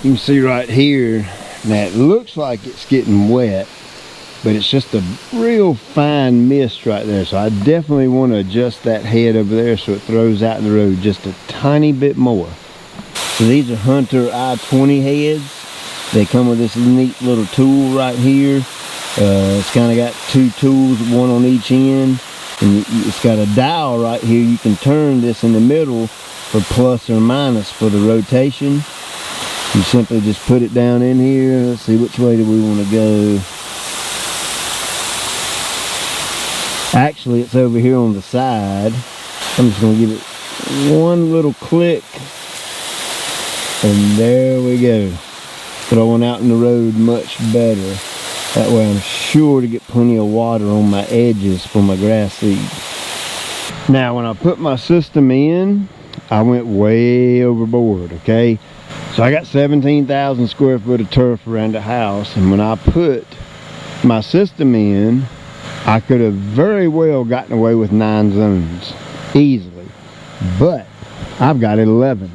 You can see right here that it looks like it's getting wet, but it's just a real fine mist right there. So I definitely want to adjust that head over there so it throws out in the road just a tiny bit more. So these are Hunter I-20 heads. They come with this neat little tool right here. It's kind of got two tools, one on each end, and it's got a dial right here. You can turn this in the middle for plus or minus for the rotation. You simply just put it down in here. Let's see, which way do we want to go? Actually, it's over here on the side. I'm just going to give it one little click, and there we go. Throwing out in the road much better. That way I'm sure to get plenty of water on my edges for my grass seed. Now when I put my system in, I went way overboard, okay? So I got 17,000 square foot of turf around the house, and when I put my system in, I could have very well gotten away with 9 zones easily, but I've got 11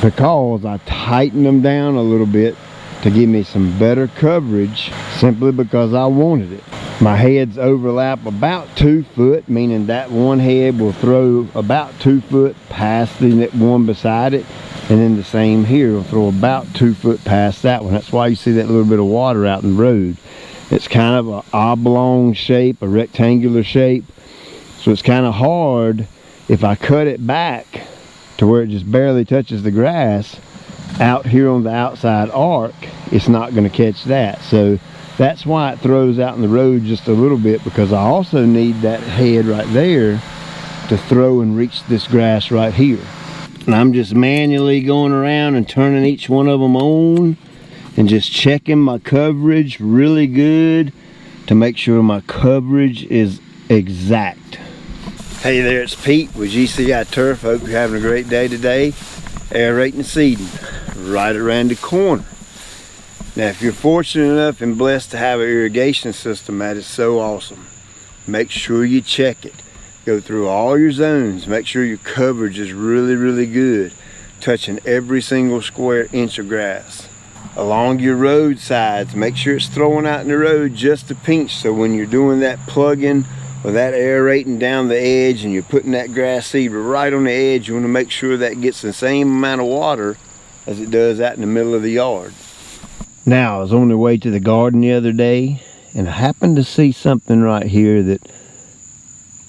because I tightened them down a little bit to give me some better coverage, simply because I wanted it. My heads overlap about 2 foot, meaning that one head will throw about 2 foot past the one beside it, and then the same here will throw about 2 foot past that one. That's why you see that little bit of water out in the road. It's kind of an oblong shape, a rectangular shape, so it's kind of hard. If I cut it back to where it just barely touches the grass, out here on the outside arc, it's not going to catch that. So that's why it throws out in the road just a little bit, because I also need that head right there to throw and reach this grass right here. And I'm just manually going around and turning each one of them on and just checking my coverage really good to make sure my coverage is exact. Hey there, it's Pete with GCI Turf. Hope you're having a great day today. Aerating and seeding right around the corner. Now if you're fortunate enough and blessed to have an irrigation system, that is so awesome. Make sure you check it. Go through all your zones. Make sure your coverage is really good, touching every single square inch of grass. Along your roadsides, make sure it's throwing out in the road just a pinch, so when you're doing that plugging or that aerating down the edge and you're putting that grass seed right on the edge, you want to make sure that gets the same amount of water as it does out in the middle of the yard. Now I was on the way to the garden the other day, and I happened to see something right here that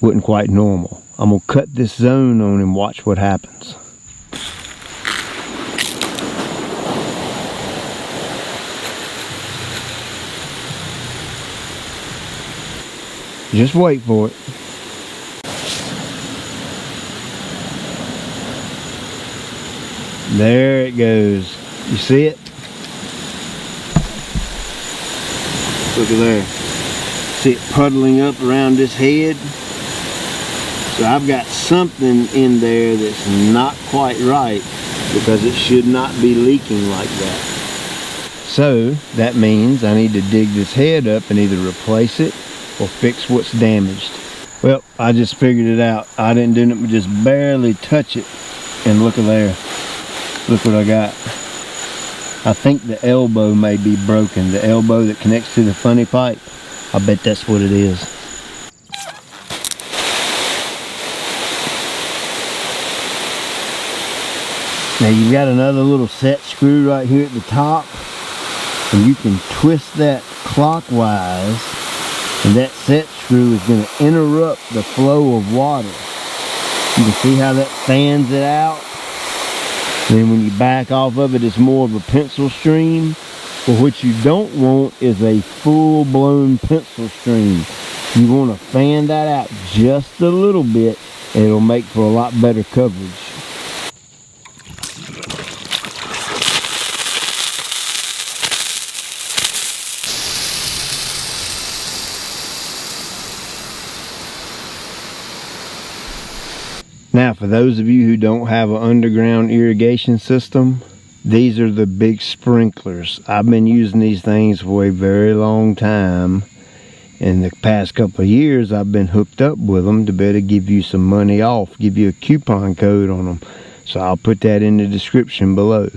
wasn't quite normal. I'm gonna cut this zone on and watch what happens. Just wait for it. There it goes. You see it? Look at there. See it puddling up around this head? So I've got something in there that's not quite right, because it should not be leaking like that. So that means I need to dig this head up and either replace it or fix what's damaged. Well, I just figured it out. I didn't do it, but just barely touch it, and look at there. Look what I got. I think the elbow may be broken. The elbow that connects to the funny pipe. I bet that's what it is. Now you've got another little set screw right here at the top, and you can twist that clockwise, and that set screw is going to interrupt the flow of water. You can see how that fans it out. And then when you back off of it, it's more of a pencil stream. But what you don't want is a full-blown pencil stream. You want to fan that out just a little bit, and it'll make for a lot better coverage. Now, for those of you who don't have an underground irrigation system, these are the big sprinklers. I've been using these things for a very long time. In the past couple of years, I've been hooked up with them to better give you some money off, give you a coupon code on them. So I'll put that in the description below.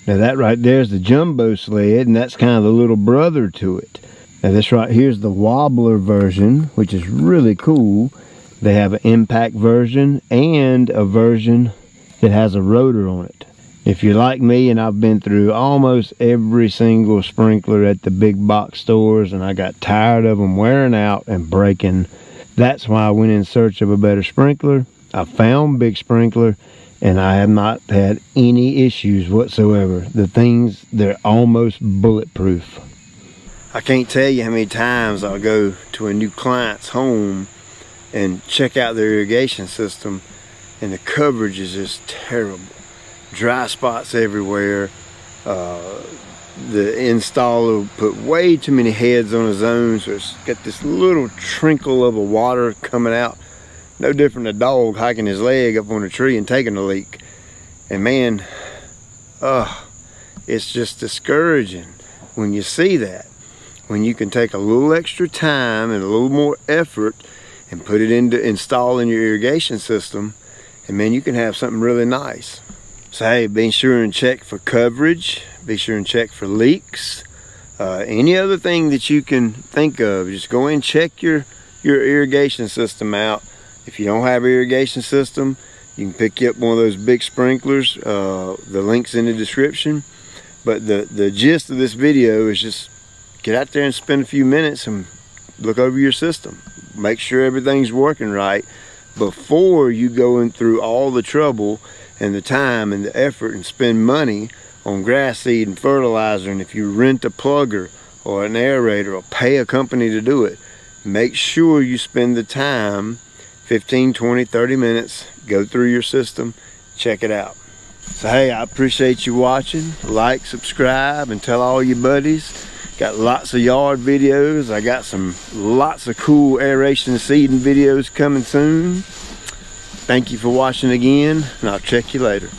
Now that right there is the jumbo sled, and that's kind of the little brother to it. Now this right here is the wobbler version, which is really cool. They have an impact version and a version that has a rotor on it. If you're like me, and I've been through almost every single sprinkler at the big box stores, and I got tired of them wearing out and breaking, that's why I went in search of a better sprinkler. I found Big Sprinkler, and I have not had any issues whatsoever. The things, they're almost bulletproof. I can't tell you how many times I'll go to a new client's home and check out their irrigation system, and the coverage is just terrible. Dry spots everywhere. The installer put way too many heads on his own, so it's got this little trickle of a water coming out. No different than a dog hiking his leg up on a tree and taking a leak. And man, it's just discouraging when you see that. When you can take a little extra time and a little more effort and put it into installing your irrigation system, and man, you can have something really nice. So hey, be sure and check for coverage, be sure and check for leaks, any other thing that you can think of. Just go and check your irrigation system out. If you don't have an irrigation system, you can pick up one of those big sprinklers. The link's in the description. But the gist of this video is just get out there and spend a few minutes and look over your system. Make sure everything's working right before you go in through all the trouble and the time and the effort and spend money on grass seed and fertilizer. And if you rent a plugger or an aerator or pay a company to do it, make sure you spend the time, 15, 20, 30 minutes, go through your system, check it out. So hey, I appreciate you watching. Like, subscribe, and tell all your buddies. Got lots of yard videos. I got lots of cool aeration seeding videos coming soon. Thank you for watching again, and I'll check you later.